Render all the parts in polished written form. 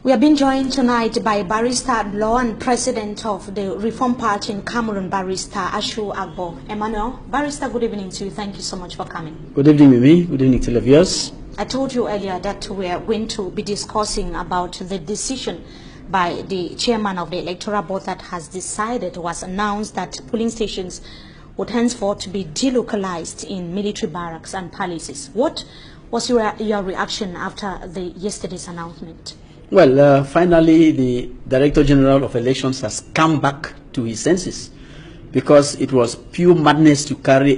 We are being joined tonight by Barrister at Law and President of the Reform Party in Cameroon, Barrister Ashu Emmanuel. Barrister, good evening to you. Thank you so much for coming. Good evening, Mimi. Good evening, televiewers. I told you earlier that we are going to be discussing about the decision by the chairman of the electoral board that has decided, was announced, that polling stations would henceforth be delocalized in military barracks and palaces. What was your reaction after yesterday's announcement? Well, finally, the Director General of Elections has come back to his senses, because it was pure madness to carry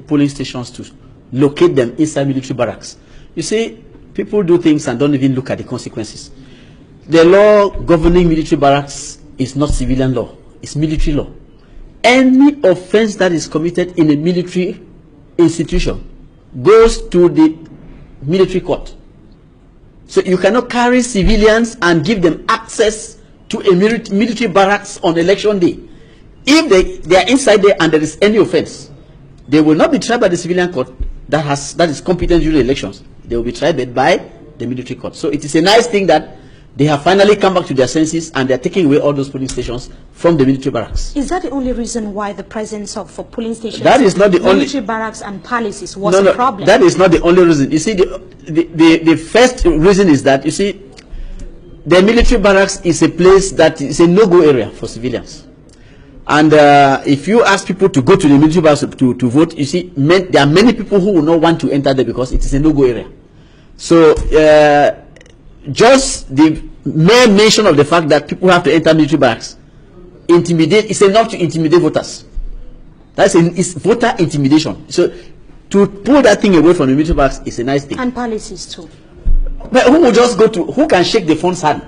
polling stations to locate them inside military barracks. You see, people do things and don't even look at the consequences. The law governing military barracks is not civilian law, it's military law. Any offense that is committed in a military institution goes to the military court. So you cannot carry civilians and give them access to a military barracks on election day. If they are inside there and there is any offense, they will not be tried by the civilian court that is competent during elections. They will be tried by the military court. So it is a nice thing that they have finally come back to their senses and they are taking away all those polling stations from the military barracks. Is that the only reason why the presence of polling stations, that is not the military barracks and palaces was a problem? That is not the only reason. You see, the first reason is that, you see, the military barracks is a place that is a no-go area for civilians. And if you ask people to go to the military barracks to vote, you see, there are many people who will not want to enter there because it is a no-go area. So just the mere mention of the fact that people have to enter military barracks is enough to intimidate voters. It's voter intimidation. So to pull that thing away from the military barracks is a nice thing. And palaces too. But who can shake the phone's hand?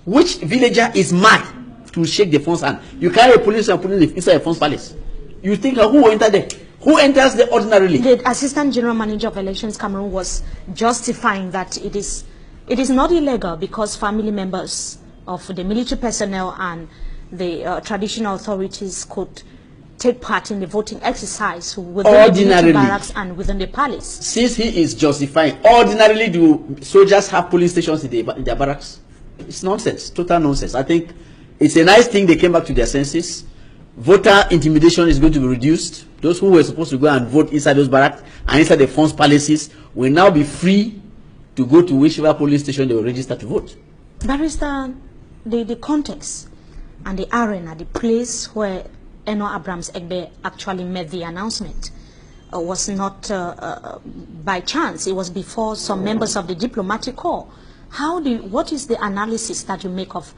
Which villager is mad to shake the phone's hand? You carry a police and put it inside a phone's palace. You think who will enter there? Who enters there ordinarily? The Assistant General Manager of Elections Cameroon was justifying that it is not illegal because family members of the military personnel and the traditional authorities could take part in the voting exercise within the military barracks and within the palace. Since he is justifying, ordinarily do soldiers have polling stations in their barracks? It's nonsense, total nonsense. I think it's a nice thing they came back to their senses. Voter intimidation is going to be reduced. Those who were supposed to go and vote inside those barracks and inside the funds palaces will now be free to go to whichever polling station they will register to vote. Barrister, the context and the arena, the place where Eno Abrams Egbe actually made the announcement was not by chance. It was before some members of the diplomatic corps. What is the analysis that you make of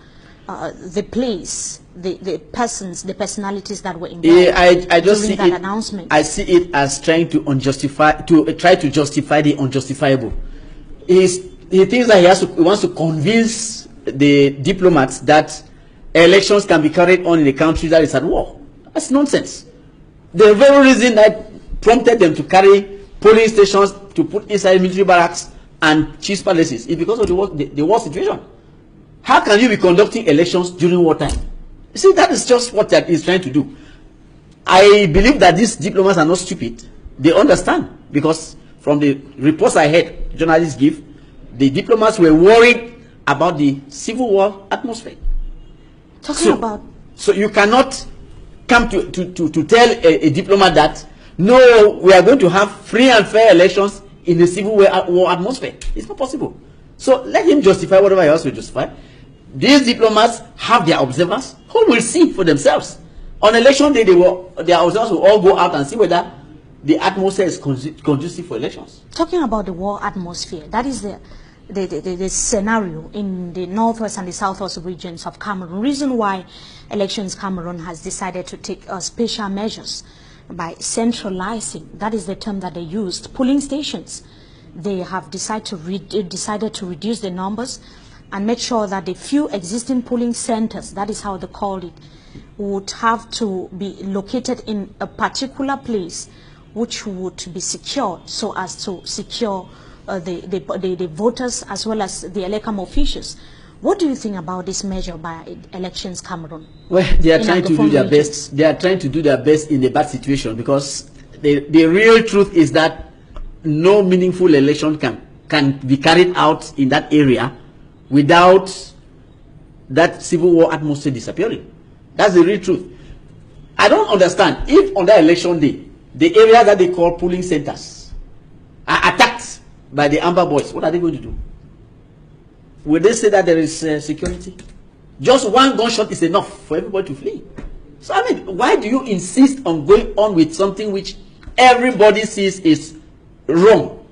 the place, the persons, the personalities that were involved during that announcement? I see it as trying to try to justify the unjustifiable. He thinks that he wants to convince the diplomats that elections can be carried on in a country that is at war. That's nonsense. The very reason that prompted them to carry polling stations to put inside military barracks and chiefs palaces is because of the war situation. How can you be conducting elections during wartime? You see, that is just what that is trying to do. I believe that these diplomats are not stupid. They understand, because from the reports I heard journalists give, the diplomats were worried about the civil war atmosphere. So you cannot come to tell a diplomat that, no, we are going to have free and fair elections in the civil war atmosphere. It's not possible. So let him justify whatever he has to justify. These diplomats have their observers who will see for themselves. On election day, their observers will all go out and see whether the atmosphere is conducive for elections. Talking about the war atmosphere, that is the scenario in the northwest and the southwest regions of Cameroon. Reason why Elections Cameroon has decided to take special measures by centralizing, that is the term that they used, polling stations. They have decided to reduce the numbers and make sure that the few existing polling centers, that is how they called it, would have to be located in a particular place which would be secured so as to secure the voters as well as the Elecam officials. What do you think about this measure by Elections Cameroon? Well, they are trying to do their best. They are trying to do their best in a bad situation, because the real truth is that no meaningful election can be carried out in that area without that civil war atmosphere disappearing. That's the real truth. I don't understand if on that election day, the areas that they call polling centers are attacked by the Amber Boys. What are they going to do? Will they say that there is security? Just one gunshot is enough for everybody to flee. So I mean, why do you insist on going on with something which everybody sees is wrong?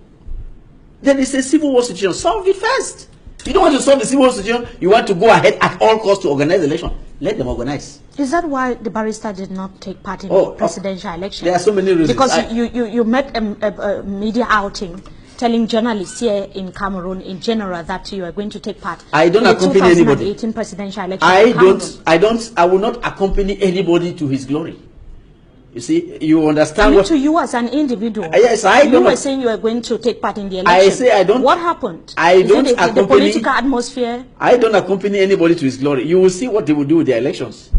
There is a civil war situation. Solve it first. You don't want to solve the civil war situation. You want to go ahead at all costs to organize the election. Let them organize. Is that why the barrister did not take part in the presidential election? There are so many reasons. Because you met a media outing telling journalists here in Cameroon in general that you are going to take part. I don't accompany anybody. 2018 presidential election. I will not accompany anybody to his glory. You see, you understand what to you as an individual. Yes, you were saying you are going to take part in the election. I say I don't. What happened? I don't accompany the political atmosphere. I don't accompany anybody to his glory. You will see what they will do with their elections.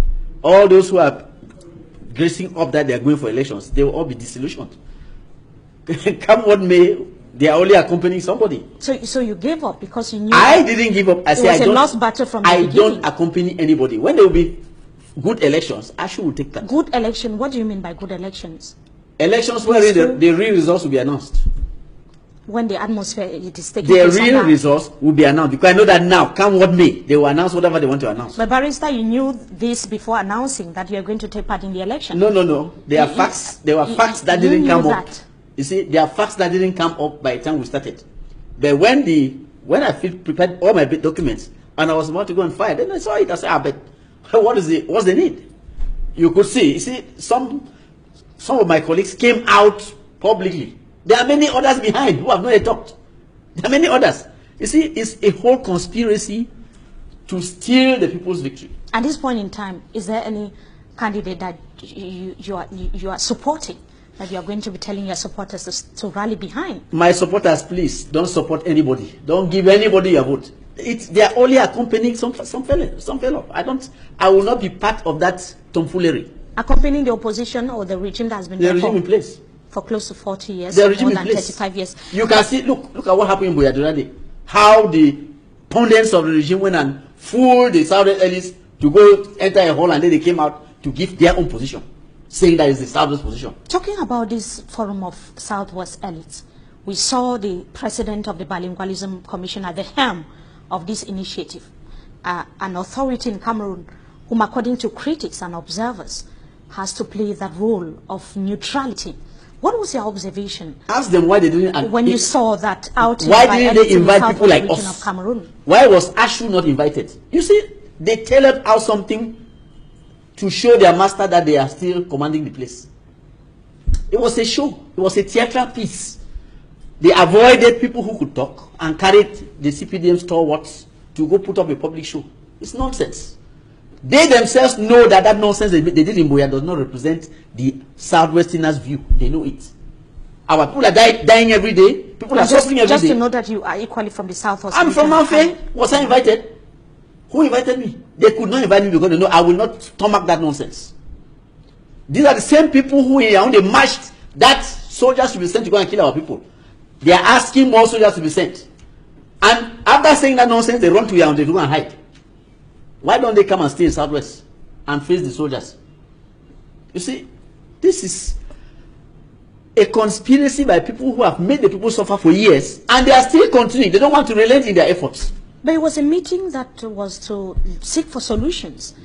All those who are gracing up that they are going for elections, they will all be disillusioned. Come what may, they are only accompanying somebody. So you gave up because you knew. I didn't give up. I said I don't. Lost battle from the beginning. Don't accompany anybody. When there will be good elections, Ashu will take part. Good election. What do you mean by good elections? Elections where the real results will be announced. When the atmosphere is taking place. The real results will be announced, because I know that now, come what may, they will announce whatever they want to announce. But Barrister, you knew this before announcing that you are going to take part in the election. No. There are facts. There were facts that didn't come up. You see, there are facts that didn't come up by the time we started. But when I prepared all my documents and I was about to go and fire, then I saw it. I said, I bet. What's the need? You could see. You see, some of my colleagues came out publicly. There are many others behind who have not yet talked. There are many others. You see, it's a whole conspiracy to steal the people's victory. At this point in time, is there any candidate that you are supporting, that you are going to be telling your supporters to rally behind? My supporters, please don't support anybody. Don't give anybody your vote. They are only accompanying some fellow. I will not be part of that tomfoolery. Accompanying the opposition or the regime that has been the regime in place for close to 40 years, the regime more than in place. 35 years. You can see, look at what happened in Boyadurade. How the pundits of the regime went and fooled the Southern elites to go enter a hall, and then they came out to give their own position, saying that is the Southwest position. Talking about this forum of Southwest elites, we saw the president of the Bilingualism Commission at the helm of this initiative, an authority in Cameroon whom, according to critics and observers, has to play that role of neutrality. What was your observation? Ask them why they didn't. When you saw that out. Why didn't they invite people like us? Why was Ashu not invited? You see, they tailored out something to show their master that they are still commanding the place. It was a show. It was a theatrical piece. They avoided people who could talk and carried the CPDM stalwarts to go put up a public show. It's nonsense. They themselves know that that nonsense they did in Boya does not represent the Southwesterners' view. They know it. Our people are dying every day. People are suffering every day. Just to know that you are equally from the Southwest. I'm from Manfe. Was I invited? Who invited me? They could not invite me because they know I will not stomach that nonsense. These are the same people who they marched that soldiers should be sent to go and kill our people. They are asking more soldiers to be sent. And after saying that nonsense, they run to Yaoundé to go and hide. Why don't they come and stay in Southwest and face the soldiers? You see, this is a conspiracy by people who have made the people suffer for years, and they are still continuing. They don't want to relent in their efforts. But it was a meeting that was to seek for solutions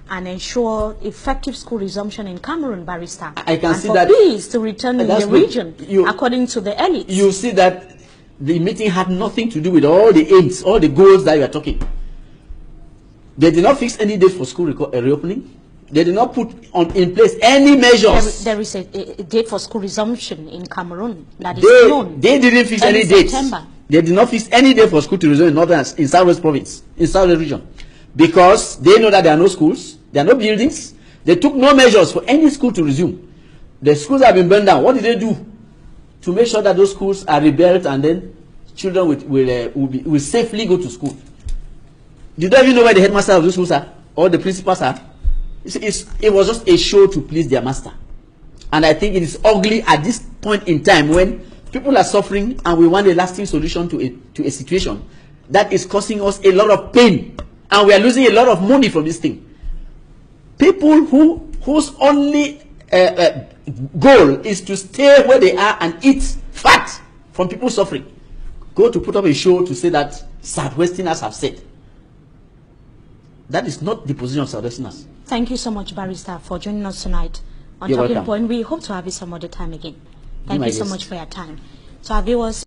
and ensure effective school resumption in Cameroon, Barrister. I can and see for that peace to return in the region, according to the elites. You see that the meeting had nothing to do with all the aims, all the goals that you are talking. They did not fix any date for school reopening. They did not put in place any measures. There is a date for school resumption in Cameroon that is known. They didn't fix any date. They did not fix any date for school to resume in Southwest Province, in Southwest Region, because they know that there are no schools, there are no buildings. They took no measures for any school to resume. The schools have been burned down. What did they do to make sure that those schools are rebuilt and then children will safely go to school? You don't even know where the headmaster of those schools are or the principals are. It was just a show to please their master. And I think it is ugly at this point in time when people are suffering and we want a lasting solution to a situation. that is causing us a lot of pain, and we are losing a lot of money from this thing. People whose only goal is to stay where they are and eat fat from people suffering, go to put up a show to say that Southwesterners have said. That is not the position of Southwesterners. Thank you so much, Barrister, for joining us tonight on You're Talking welcome. Point. We hope to have you some other time again. Thank you so much for your time. So our viewers,